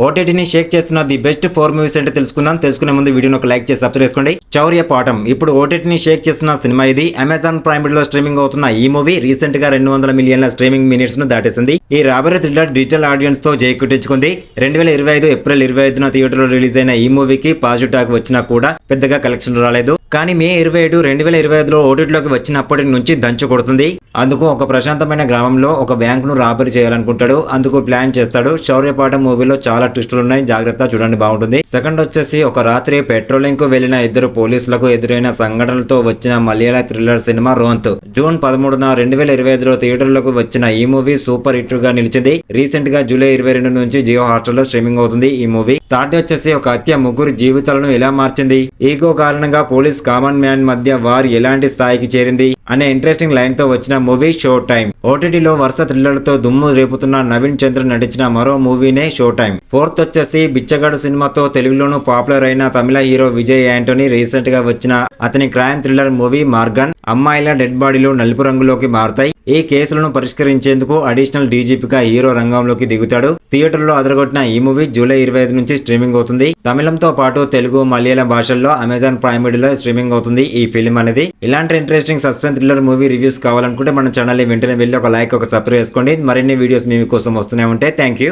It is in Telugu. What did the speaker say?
ఓటీటీని షేక్ చేస్తున్న ది బెస్ట్ 4 మూవీస్ అంటే తెలుసుకునే ముందు వీడియోని ఒక లైక్ చేసి సబ్స్క్రైబ్ చేసుకోండి. శౌర్య పాఠం ఇప్పుడు ఓటీటీని షేక్ చేస్తున్న సినిమా ఇది. అమెజాన్ ప్రైమ్ లో స్ట్రీమింగ్ అవుతున్న ఈ మూవీ రీసెంట్ గా 200 మిలియన్ల స్ట్రీమింగ్ మినిట్స్ ను దాటేసింది. ఈ రాబరీ థ్రిల్లర్ డిజిటల్ ఆడియన్స్ తో జై కుట్టించుకుంది. 2025 ఏప్రిల్ 25న థియేటర్ లో రిలీజ్ అయిన ఈ మూవీకి పాజిటివ్ టాక్ వచ్చినా కూడా పెద్దగా కలెక్షన్ రాలేదు. కానీ మే 27, 2025లో ఓటీటీలోకి వచ్చినప్పటి నుంచి దంచు కొడుతుంది. అందుకు ఒక ప్రశాంతమైన గ్రామంలో ఒక బ్యాంక్ ను రాబరీ చేయాలనుకుంటాడు. అందుకు ప్లాన్ చేస్తాడు. శౌర్యపాఠం మూవీలో చాలా ట్విస్టులు ఉన్నాయి, జాగ్రత్త చూడండి, బాగుంటుంది. సెకండ్ వచ్చేసి ఒక రాత్రి పెట్రోలింగ్ కు వెళ్లిన ఇద్దరు పోలీసులకు ఎదురైన సంఘటనలతో వచ్చిన మలయాళ థ్రిల్లర్ సినిమా రోంత్. జూన్ 13న 2025లో థియేటర్లకు వచ్చిన ఈ మూవీ సూపర్ హిట్ గా నిలిచింది. రీసెంట్ గా జూలై 22 నుంచి జియో హాట్స్టార్ లో స్ట్రీమింగ్ అవుతుంది ఈ మూవీ. థర్డ్ వచ్చేసి ఒక హత్య ముగ్గురు జీవితాలను ఎలా మార్చింది, ఈగో కారణంగా పోలీస్ కామన్ మ్యాన్ మధ్య వార్ ఎలాంటి స్థాయికి చేరింది అనే ఇంట్రెస్టింగ్ లైన్ తో వచ్చిన మూవీ షో టైం. ఓటీటీలో వరుస థ్రిల్లర్లతో దుమ్ము రేపుతున్న నవీన్ చంద్ర నటించిన మరో మూవీనే షో టైం. ఫోర్త్ వచ్చేసి బిచ్చగాడు సినిమాతో తెలుగులోనూ పాపులర్ అయిన తమిళ హీరో విజయ్ యాంటోనీ రీసెంట్ గా వచ్చిన అతని క్రైమ్ థ్రిల్లర్ మూవీ మార్గన్. అమ్మాయిల డెడ్ బాడీలు నలుపు రంగులోకి మారుతాయి. ఈ కేసులను పరిష్కరించేందుకు అడిషనల్ డీజీపీగా హీరో రంగంలోకి దిగుతాడు. థియేటర్లో అదరగొట్టిన ఈ మూవీ జూలై 25 నుంచి స్ట్రీమింగ్ అవుతుంది. తమిళంతో పాటు తెలుగు, మలయాళం భాషల్లో అమెజాన్ ప్రైమ్ వీడియోలో స్ట్రీమింగ్ అవుతుంది ఈ ఫిల్మ్ అనేది. ఇలాంటి interesting suspense thriller movie reviews కావాలనుకుంటే మన ఛానల్ వెంటనే వెళ్ళి ఒక లైక్, ఒక సబ్స్క్రైబ్ చేసుకోండి. మరిన్ని వీడియోస్ మీ కోసం వస్తూనే ఉంటాయి. Thank you.